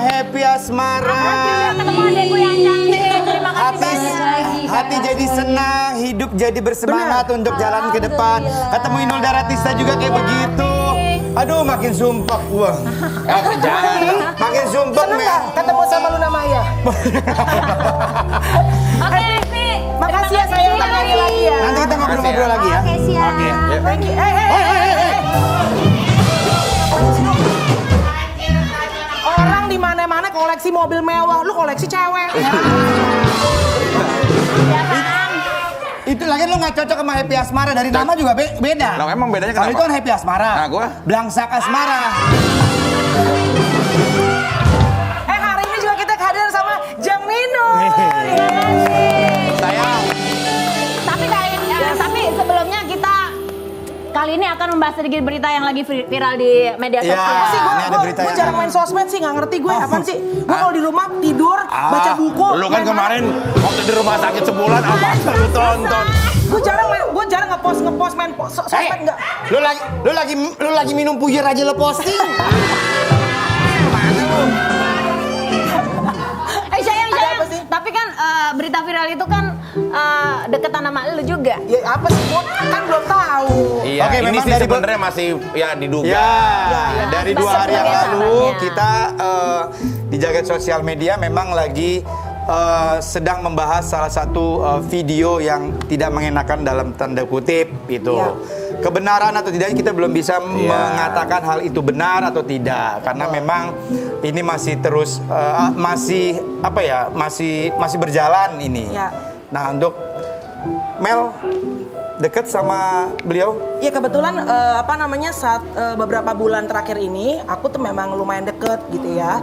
happy asmara. Ketemu adekku yang cantik. Terima kasih banyak. Hati jadi senang, hidup jadi bersemangat untuk jalan ke depan. Ketemu Inul Daratista juga kayak begitu. Aduh, makin sumpah gua. Jangan, makin sumpah Seneng Mel. gak ketemu sama Luna Maya? Oke, Pi. Makasih ya sayang, kembali lagi ya. Nanti kita ngobrol-ngobrol lagi ya. Oke, siap. Oke. Thank you. Orang di mana-mana koleksi mobil mewah, lu koleksi cewek. Itu lagi lu nggak cocok sama Happy Asmara, dari nama juga beda. Nah, emang bedanya Kalau kenapa? itu kan Happy Asmara. Nah, gua? Blangsak Asmara. Hari ini juga kita kehadiran sama Jamino. Sayang. Tapi sebelumnya kita kali ini akan membahas sedikit berita yang lagi viral di media Iya. sosial. Apa sih Ini ada berita gue yang- jarang main sosmed sih, nggak ngerti gue apaan sih. Gue kalau di rumah tidur, baca buku. Lu kan kemarin waktu di rumah sakit sebulan apa lu tonton? Gue jarang ngepost main sosmed enggak. Lu lagi minum puyer aja lo posting. Sayang. apa sih? Tapi kan berita viral itu kan deketan sama lu juga. Ya apa sih, gue kan belum tahu. Iya, Oke, ini memang sih dari sebenarnya masih ya diduga. Ya, dari 2 hari yang sebagai lalu sahabatnya. kita di jagat sosial media memang lagi sedang membahas salah satu video yang tidak mengenakan dalam tanda kutip itu. Ya. Kebenaran atau tidaknya kita belum bisa mengatakan hal itu benar atau tidak karena memang ini masih terus masih berjalan ini. Ya. Nah, untuk Mel deket sama beliau? Ya kebetulan saat beberapa bulan terakhir ini aku tuh memang lumayan deket gitu ya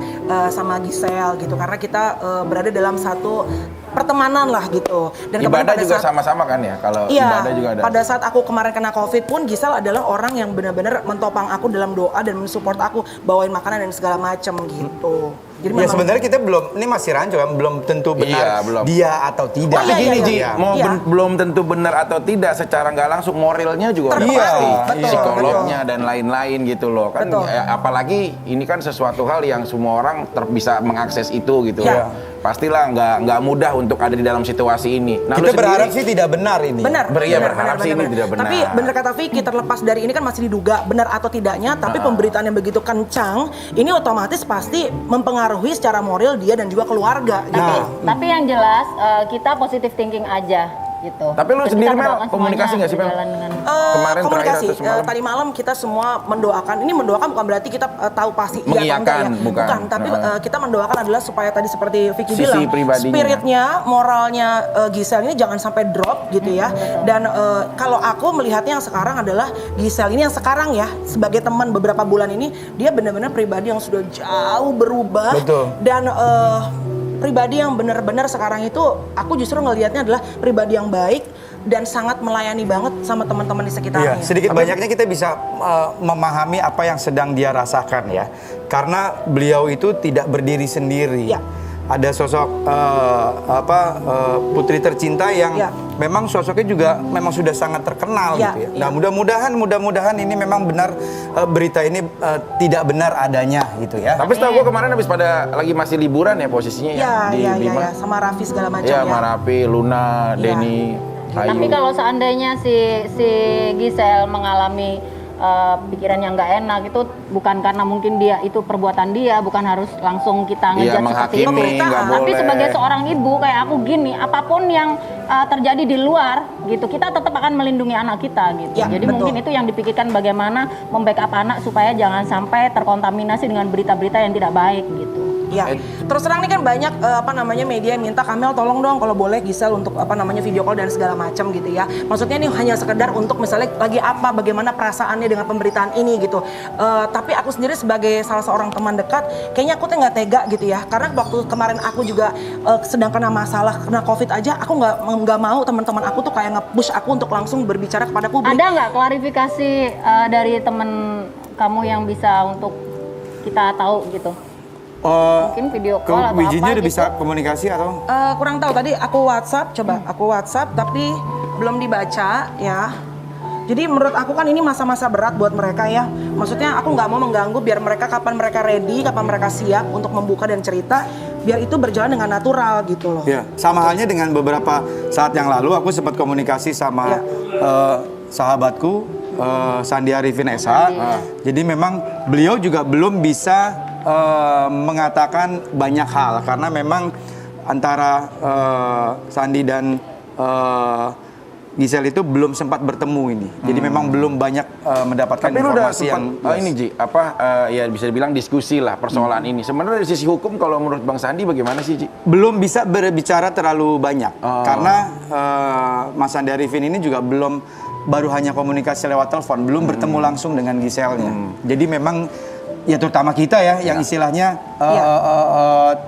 sama Gisel gitu karena kita berada dalam satu pertemanan lah gitu. Dan kemarin Ibadah pada juga saat- sama-sama kan ya? Kalau Iya, ibadah juga ada. pada saat aku kemarin kena COVID pun Gisel adalah orang yang benar-benar mentopang aku dalam doa dan mensupport aku bawain makanan dan segala macam gitu. Jadi Ya sebenarnya kita belum, ini masih rancu kan, belum tentu benar Iya, belum. dia atau tidak. Oh, iya, Gini iya, Ji, iya. mau Iya. belum tentu benar atau tidak secara nggak langsung moralnya juga udah Terpengaruh, pasti. betul, Psikolognya dan lain-lain gitu loh kan. Betul. Apalagi ini kan sesuatu hal yang semua orang bisa mengakses itu gitu. Iya. Pastilah nggak mudah untuk ada di dalam situasi ini. Nah, Kita lu sendiri- berharap sih tidak benar ini. Benar. Iya, benar, berharap sih ini tidak benar. Tapi benar kata Vicky, terlepas dari ini kan masih diduga benar atau tidaknya, tapi pemberitaan yang begitu kencang, ini otomatis pasti mempengaruhi secara moral dia dan juga keluarga. Gitu. Tapi yang jelas kita positive thinking aja gitu. Tapi lu Terus sendiri, kita Mel, mendoakan komunikasi semuanya nggak sih, Mel? berjalan dengan Kemarin Komunikasi. terakhir atau semalam? Tadi malam kita semua mendoakan. Ini mendoakan bukan berarti kita tahu pasti iya atau enggak Mengiyakan, ya. bukan. Tapi kita mendoakan adalah supaya tadi seperti Vicky Sisi bilang, pribadinya. spiritnya, moralnya Gisel ini jangan sampai drop gitu ya. Dan kalau aku melihatnya yang sekarang adalah Gisel ini yang sekarang ya sebagai teman beberapa bulan ini dia benar-benar pribadi yang sudah jauh berubah. Betul. Dan pribadi yang benar-benar sekarang itu aku justru ngelihatnya adalah pribadi yang baik dan sangat melayani banget sama teman-teman di Iya, sekitarnya. sedikit banyaknya kita bisa memahami apa yang sedang dia rasakan ya. Karena beliau itu tidak berdiri sendiri. Ya. Ada sosok putri tercinta yang Ya. memang sosoknya juga memang sudah sangat terkenal Ya, gitu ya. ya. Nah, mudah-mudahan ini memang benar berita ini tidak benar adanya gitu ya. Tapi setahu gua kemarin habis pada lagi masih liburan ya posisinya Ya, di ya, ya, Bima. ya, sama Raffi segala macam Ya, ya. Marapi, Luna, Iya. Denny, Ayu. Tapi kalau seandainya si Gisel mengalami pikiran yang nggak enak itu bukan karena mungkin dia itu perbuatan dia, bukan harus langsung kita Iya, ngejudge seperti itu. menghakimi, nggak Tapi boleh. sebagai seorang ibu kayak aku gini, apapun yang terjadi di luar gitu, kita tetap akan melindungi anak kita gitu. Ya, Jadi betul. mungkin itu yang dipikirkan bagaimana membackup anak supaya jangan sampai terkontaminasi dengan berita-berita yang tidak baik gitu. Ya, terus terang nih kan banyak media yang minta Kamel tolong dong kalau boleh Gisel untuk video call dan segala macam gitu ya. Maksudnya ini hanya sekedar untuk misalnya lagi apa, bagaimana perasaannya dengan pemberitaan ini gitu. Tapi aku sendiri sebagai salah seorang teman dekat, kayaknya aku tuh nggak tega gitu ya. Karena waktu kemarin aku juga sedang kena masalah, kena COVID aja, aku nggak mau teman-teman aku tuh kayak nge-push aku untuk langsung berbicara kepada publik. Ada nggak klarifikasi dari teman kamu yang bisa untuk kita tahu gitu? Mungkin video call atau Wijinya apa udah gitu. bisa komunikasi atau? Kurang tahu tadi aku WhatsApp, coba aku WhatsApp tapi belum dibaca ya. Jadi menurut aku kan ini masa-masa berat buat mereka ya. Maksudnya aku nggak mau mengganggu, biar mereka kapan mereka ready, kapan mereka siap untuk membuka dan cerita, biar itu berjalan dengan natural gitu loh. Ya, sama halnya dengan beberapa saat yang lalu aku sempat komunikasi sama sahabatku Sandi Arifin SH. Jadi memang beliau juga belum bisa mengatakan banyak hal karena memang antara Sandi dan Gisel itu belum sempat bertemu ini. Jadi memang belum banyak mendapatkan Tapi lu udah informasi sempat, yang ini Ji, ya bisa dibilang diskusi lah persoalan ini. Sebenarnya dari sisi hukum kalau menurut Bang Sandi bagaimana sih Ji? belum bisa berbicara terlalu banyak karena Mas Sandi Arifin ini juga baru hanya komunikasi lewat telepon, belum bertemu langsung dengan Giselnya. Jadi memang ya terutama kita ya yang istilahnya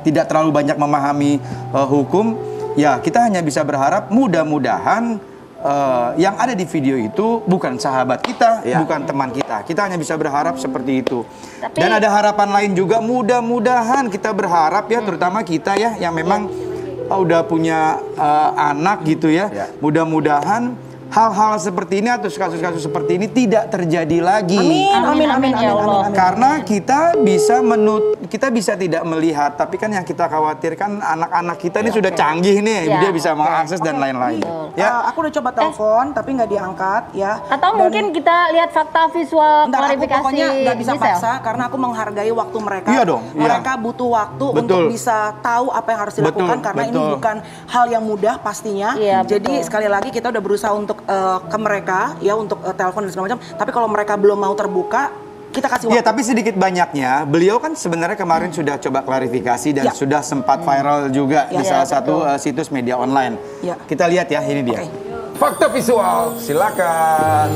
tidak terlalu banyak memahami hukum, ya kita hanya bisa berharap mudah-mudahan yang ada di video itu bukan sahabat kita, bukan teman kita. Kita hanya bisa berharap seperti itu. Dan ada harapan lain juga, mudah-mudahan kita berharap ya, terutama kita ya yang memang udah punya anak gitu ya. Mudah-mudahan hal-hal seperti ini atau kasus-kasus seperti ini tidak terjadi lagi. Amin ya Allah. Karena kita bisa tidak melihat, tapi kan yang kita khawatirkan anak-anak kita ini sudah canggih nih, dia bisa mengakses dan lain-lain. Ya, aku udah coba telepon tapi nggak diangkat ya. Atau mungkin kita lihat fakta visual klarifikasi aku pokoknya nggak bisa Gisel. paksa karena aku menghargai waktu mereka. Iya dong, iya. Mereka butuh waktu untuk bisa tahu apa yang harus dilakukan karena ini bukan hal yang mudah pastinya. Iya, Jadi sekali lagi kita udah berusaha untuk ke mereka ya untuk telepon dan segala macam. Tapi kalau mereka belum mau terbuka, kita kasih waktu. Iya, tapi sedikit banyaknya beliau kan sebenarnya kemarin sudah coba klarifikasi dan sudah sempat viral juga di salah satu situs media online. Kita lihat ya, ini dia. Fakta visual, silakan.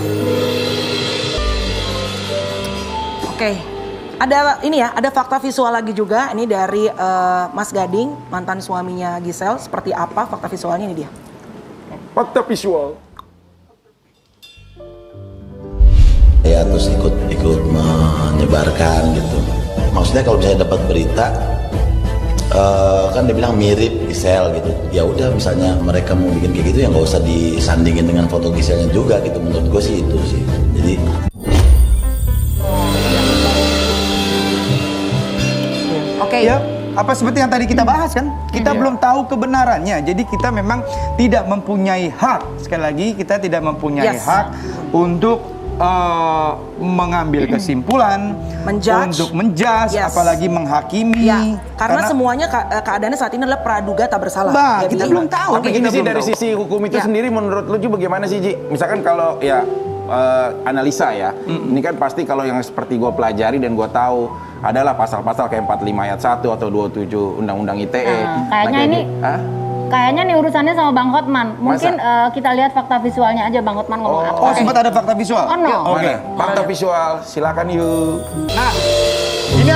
Oke. Ada ini ya, ada fakta visual lagi juga. Ini dari Mas Gading, mantan suaminya Gisel. Seperti apa fakta visualnya, ini dia. Fakta visual. Ya terus ikut menyebarkan gitu. Maksudnya kalau misalnya dapat berita kan dia bilang mirip Gisel gitu. Ya udah misalnya mereka mau bikin kayak gitu ya nggak usah disandingin dengan foto Giselnya juga gitu. Menurut gue sih itu sih. Jadi Oke. Ya, apa seperti yang tadi kita bahas kan? Kita belum tahu kebenarannya. Jadi kita memang tidak mempunyai hak. Sekali lagi kita tidak mempunyai hak untuk mengambil kesimpulan, untuk menjudge, apalagi menghakimi. Karena semuanya keadaannya saat ini adalah praduga tak bersalah. Kita belum tahu. Tapi ini sih dari sisi hukum itu sendiri menurut lu Ji bagaimana sih Ji? Misalkan kalau ya analisa ya, ini kan pasti kalau yang seperti gue pelajari dan gue tahu adalah pasal-pasal kayak 45 ayat 1 atau 27 Undang-Undang ITE. Kayaknya ini kayaknya nih urusannya sama Bang Hotman. Mungkin kita lihat fakta visualnya aja Bang Hotman ngomong apa. Oh, sempat ada fakta visual? Oh, no. Oke. Fakta visual, silakan yuk. Nah, ini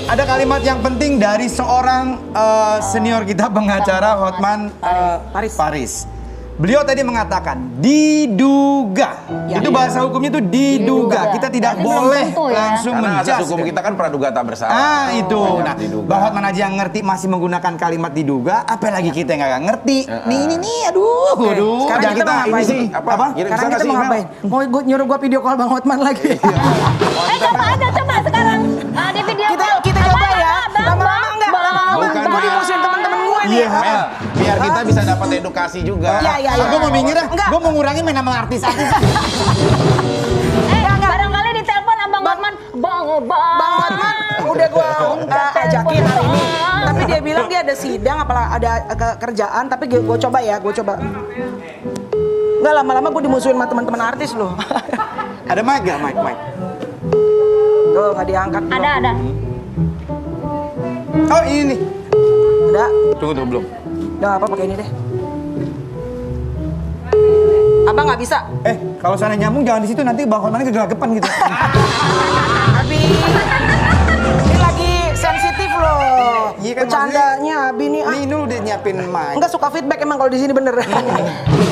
ada kalimat yang penting dari seorang senior kita pengacara Hotman Paris. Beliau tadi mengatakan diduga. Itu bahasa hukumnya itu diduga. Kita tidak boleh langsung menjudge. Karena asas hukum kita kan praduga tak bersalah. Itu. Nah, Bang Hotman aja yang ngerti masih menggunakan kalimat diduga, apalagi kita yang nggak ngerti. Nih, aduh. Sekarang kita mau ngapain? Apa? Sekarang kita mau ngapain? Mau nyuruh gua video call Bang Hotman lagi? Coba sekarang di video kita coba ya. Lama-lama enggak. Gua dimusuhin teman-teman gue nih. Mel, biar kita bisa dapat edukasi juga. Iya. Gue mau minggir dah. Gue mau ngurangin main nama artis-artis. Barangkali ditelepon Abang Hotman. Bang Hotman udah gue ajakin hari ini. Tapi dia bilang dia ada sidang, apalah ada kerjaan. Tapi gue coba ya, Nggak lama-lama gue dimusuhin sama teman-teman artis loh. Ada mic gak? Mic. Tuh nggak diangkat. Ada. Oh ini nih. Udah. Tunggu belum. Udah apa pakai ini deh. Abang nggak bisa. Kalau sana nyambung jangan di situ, nanti Bang Hotman kegelagapan gitu. Abi, ini lagi sensitif loh. Iya kan, bercandanya Abi nih. Ini Inul udah nyiapin mic. Enggak suka feedback emang kalau di sini bener.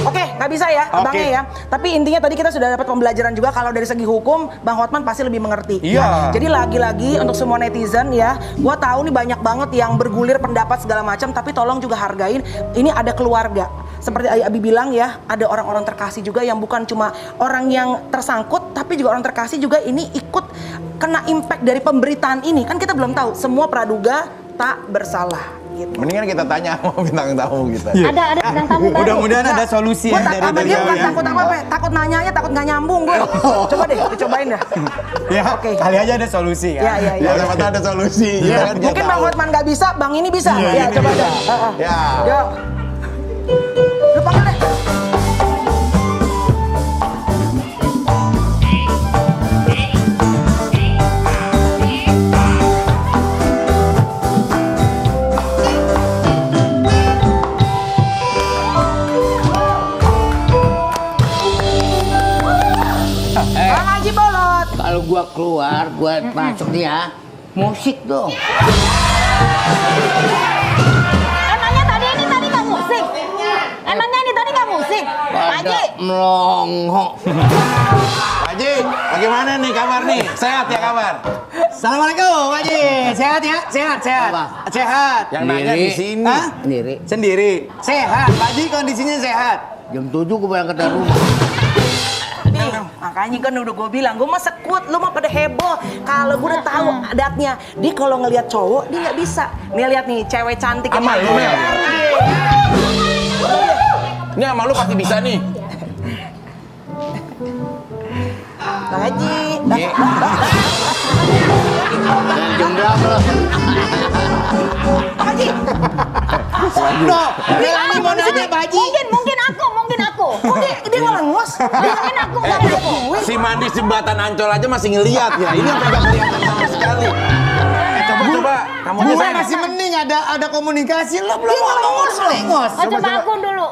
Oke, nggak bisa ya, abangnya ya. Tapi intinya tadi kita sudah dapat pembelajaran juga kalau dari segi hukum, Bang Hotman pasti lebih mengerti. Iya. Jadi lagi-lagi untuk semua netizen ya, gua tahu nih banyak banget yang bergulir pendapat segala macam, tapi tolong juga hargain. Ini ada keluarga. seperti Abi bilang ya, ada orang-orang terkasih juga yang bukan cuma orang yang tersangkut, tapi juga orang terkasih juga ini ikut kena impact dari pemberitaan ini. Kan kita belum tahu, semua praduga tak bersalah. Gitu. Mendingan kita tanya sama bintang tamu kita. Ada bintang tamu baru. Mudah-mudahan ada solusi Gue ya dari sama dia beliau bukan ya. takut apa-apa, takut nanyanya, takut nggak nyambung gue. Coba deh, dicobain dah. Ya, Oke. kali aja ada solusi Ya, ya. ya, Ya, ya. siapa tahu ada solusi. Ya, kan dia Mungkin tahu. Bang Hotman nggak bisa, Bang ini bisa. Iya, Ya, ini coba bisa. dah. Ya. Yuk. Lu panggil deh. Bang Haji Bolot. Kalau gua keluar, gua masuk nih ya. Musik dong. Emangnya tadi nggak musik? Emangnya ini tadi nggak musik? Pak Haji. Pada melongo. Pak Haji, bagaimana nih kabar nih? Sehat ya kabar? Assalamualaikum, Pak Haji. Sehat ya? Sehat. Apa? Sehat. Yang nanya Sendiri. di sini. Hah? Sendiri. Sendiri. Sehat, Pak Haji kondisinya sehat. Jam 7 gua berangkat dari rumah. Nih, makanya kan udah gue bilang, gue mah sekut, lu mah pada heboh. Kalau gue udah tahu adatnya, dia kalau ngelihat cowok dia nggak bisa. Nih lihat nih, cewek cantik yang Aman, lu, Mel. baru dia. Ini sama lu pasti bisa nih. Bang Haji. Iya. Dan jam berapa lo? Bang Haji. Loh, Melani mau nanya Pak Haji. Mungkin aku. Kok dia ngelengos? Mungkin aku. Si Mandis jembatan Ancol aja masih ngeliat ya. Ini yang nggak kelihatan sama sekali. Coba, kamu aja Gue saya. masih mending ada komunikasi, lo belum ngomong. Oh, coba aku dulu.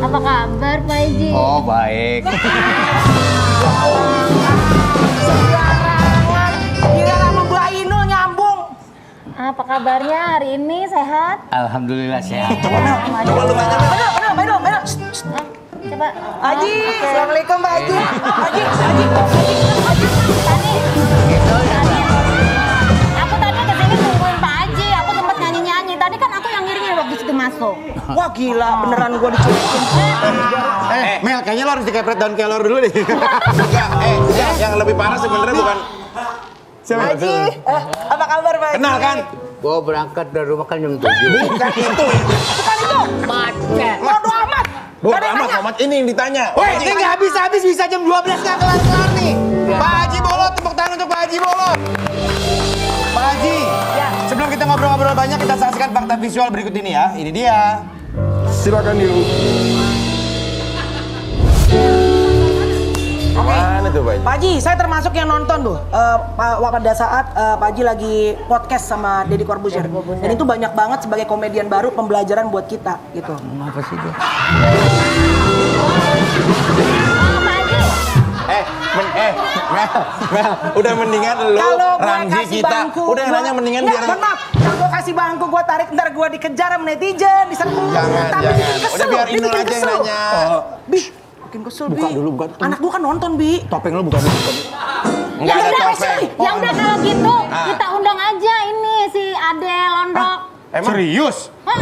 Apa kabar Pak Haji? Oh, baik. Gila sama Bu Ainul nyambung. Apa kabarnya hari ini? Sehat? Alhamdulillah sehat. Coba lu tanya. Bener. Hah? Coba. Haji, assalamualaikum Pak Haji. Haji. Aku tadi kesini nungguin Pak Haji. Aku sempat nyanyi-nyanyi. Tadi kan aku yang ngiringin waktu situ masuk. Wah gila, beneran gue dicuekin. Mel, kayaknya lo harus dikepret daun kelor dulu deh. Enggak, yang lebih parah sebenarnya bukan Haji, apa kabar Pak Haji? kenal kan? Gua berangkat dari rumah kan jam 7. Bukan itu. Bukan itu. Macet. Bodo amat. Bodoh Gak ada yang amat, nanya. amat ini yang ditanya. Woi, ini nggak habis-habis bisa jam 12 nggak kelar-kelar nih. Pak Haji Bolot, tepuk tangan untuk Pak Haji Bolot. Pak Haji, sebelum kita ngobrol-ngobrol banyak, kita saksikan fakta visual berikut ini ya. Ini dia. Silakan yuk. Mana tuh, Pak? Pak Haji, saya termasuk yang nonton tuh pada saat Pak Haji lagi podcast sama Deddy Corbuzier. Dan itu banyak banget sebagai komedian baru pembelajaran buat kita gitu. Apa sih dia? Oh, Pak Haji. Mel, udah mendingan lu Kalau gue Ramzi kasih kita. bangku, Udah yang nanya mendingan Nggak, biar mohon maaf. Kalau gue kasih bangku, gue tarik, ntar gue dikejar sama netizen, diserbu. Jangan, Tapi jangan. bikin kesel, Udah biar dia Inul bikin aja yang kesel. nanya. Bi, bikin kesel, Bi. buka. Anak gue kan nonton, Bi. Topeng lo bukan dulu. Enggak ada udah, topeng. Ya udah kalau gitu kita undang aja ini si Adel Londok. Emang Serius? Hah?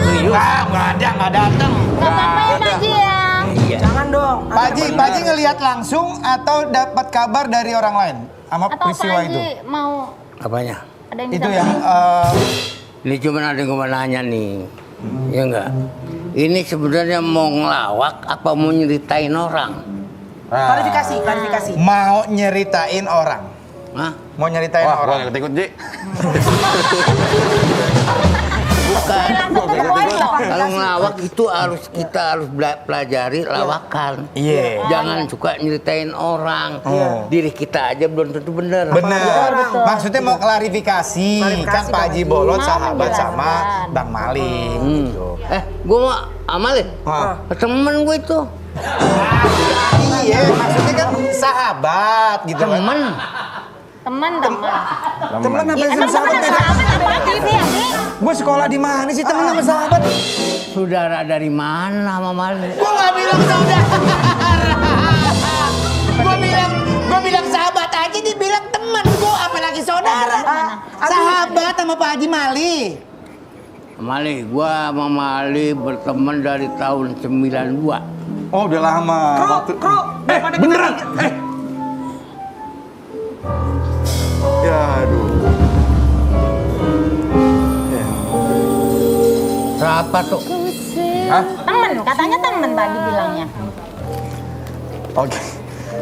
Nggak datang. Nggak apa-apa ya Pak Haji ya. Jangan dong. Pak Haji ngelihat langsung atau dapat kabar dari orang lain sama Atau Pak peristiwa itu? Haji mau Apanya? ada yang Itu bisa yang Ini cuma ada yang gua nanya nih. Ya enggak? Ini sebenarnya mau ngelawak apa mau nyeritain orang? Klarifikasi. mau nyeritain orang. Hah? Mau nyeritain Wah, gua orang. nggak ikut, Ji. Bukan. langsung ke the point loh. Kalau ngelawak itu kita harus pelajari lawakan. Iya. Jangan suka nyeritain orang. Diri kita aja belum tentu bener. Bener. betul. Maksudnya mau klarifikasi, kan Pak Haji Bolot Mau sahabat sama menjelaskan. Bang Maling gitu. Gua mau amalin. Hah. Temen gue itu. Iya, maksudnya kan sahabat gitu kan. Teman. Temen apa Emang sih sahabat? teman sahabat apa sih Haji? Gue sekolah di mana sih temen sama sahabat? Saudara dari mana Mama? Gue nggak bilang saudara. Gue bilang sahabat aja, dibilang temen. Gue apalagi saudara. Sahabat sama Pak Haji Mali. Mali, gua sama Mali berteman dari tahun 92. Oh, udah lama. Kro, daripada kita Beneran? Ya, aduh. Ya. Siapa tuh? Hah? Temen, katanya temen tadi bilangnya.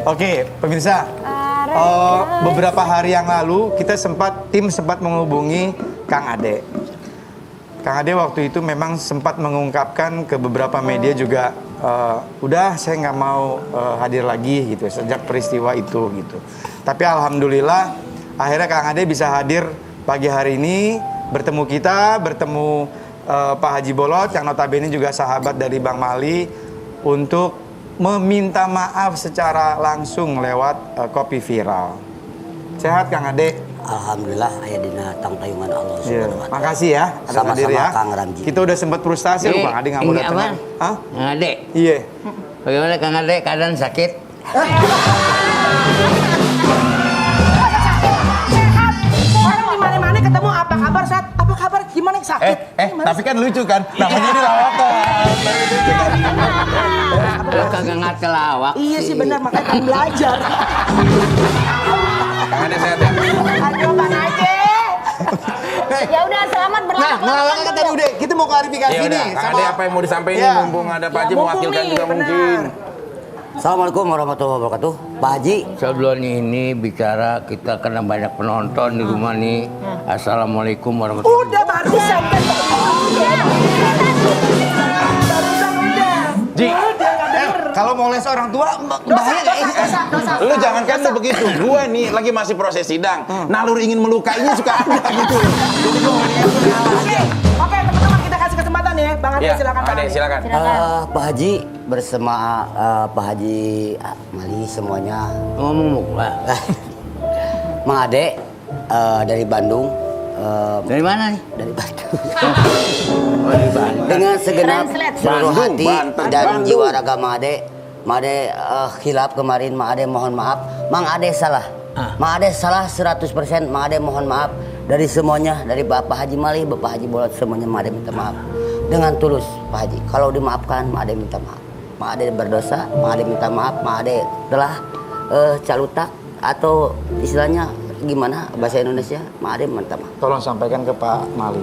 Oke, pemirsa. Beberapa hari yang lalu tim sempat menghubungi Kang Ade. Kang Ade waktu itu memang sempat mengungkapkan ke beberapa media juga, udah saya nggak mau hadir lagi gitu sejak peristiwa itu gitu. Tapi alhamdulillah akhirnya Kang Ade bisa hadir pagi hari ini, bertemu Pak Haji Bolot yang notabene juga sahabat dari Bang Mali untuk meminta maaf secara langsung lewat kopi viral. Sehat Kang Ade? Alhamdulillah aya dina tangtayungan Allah Iya. Subhanahu wa taala. Makasih ya atas Sama-sama, hadir ya. Kang Ramji. Kita udah sempat frustasi loh Bang Ade nggak mau Ini datang. apa? Hah? Kang Ade. Iya. Bagaimana Kang Ade? Keadaan sakit? sehat. Orang di mana-mana ketemu apa kabar Sat? Apa kabar? Gimana sakit? Tapi kan lucu kan? Namanya ini lawatan. Lo kagak ngerti lawak. Iya sih benar, makanya kan belajar. Kang Ade sehat ya? Ayo Bang Aje. Ya udah, selamat berlaku. Nah, ngelawaknya kan tadi udah. Kita mau klarifikasi Ya udah, nih. Kang Ade apa yang mau disampaikan Iya. nih mumpung ada Pak Haji mewakilkan juga mungkin. Assalamualaikum warahmatullahi wabarakatuh. Pak Haji, Sebelum ini bicara kita kena banyak penonton di rumah nih. Assalamualaikum warahmatullahi wabarakatuh. Udah barusan kan. Barusan udah. Ji, Kalau mau les orang tua bahaya nggak ya? Dosa. lu jangan kan lu begitu. Gua nih lagi masih proses sidang. Nalur ingin melukainya suka ada gitu. Jadi gua Oke, teman-teman kita kasih kesempatan ya. Bang Ade Ya, silakan. Ade silakan. Pak Haji bersama Pak Haji Mali semuanya. Ngomong mula. Mang Ade dari Bandung. Dari mana nih? Dari Bandung. Oh, dari Bandung. Dengan segenap Translate. seluruh Bandung, hati Banten, dan Bandung. jiwa raga Mang Ade. Mang Ade khilaf kemarin, Mang Ade mohon maaf. Mang Ade salah. Mang Ade salah 100%. Mang Ade mohon maaf dari semuanya, dari Bapak Haji Mali, Bapak Haji Bolot, semuanya Mang Ade minta maaf. Dengan tulus Pak Haji. Kalau dimaafkan, Mang Ade minta maaf. Mang Ade berdosa, Mang Ade minta maaf. Mang Ade telah calutak atau istilahnya gimana bahasa Indonesia, Mang Ade minta maaf. Tolong sampaikan ke Pak Mali.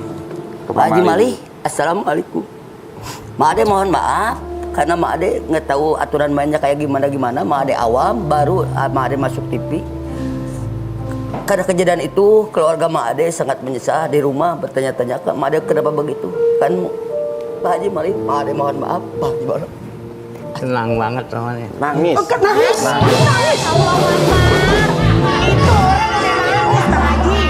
Pak Haji Mali, assalamualaikum. Mak Ade mohon maaf karena Mak Ade nggak tahu aturan mainnya kayak gimana. Mak Ade awam, baru Mak Ade masuk TV. Karena kejadian itu keluarga Mak Ade sangat menyesal di rumah bertanya-tanya ke Mak Ade kenapa begitu. Kan Pak Haji Mali, Mak Ade mohon maaf, Pak Haji Mali. Senang banget soalnya. Nangis. Nangis. Itu orang yang nangis Bang Haji.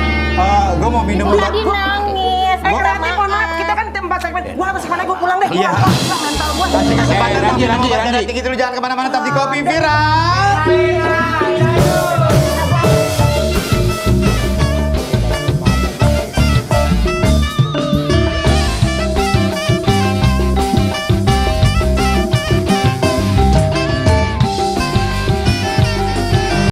Gue mau minum dulu. Lagi nangis. Ranji mohon maaf, kita kan tempat segmen. Gua harus kemana? Gua pulang deh. Iya. Gua mental gua. Ranji, Ranji. Ranji, jangan kemana-mana, tetap di kopi viral.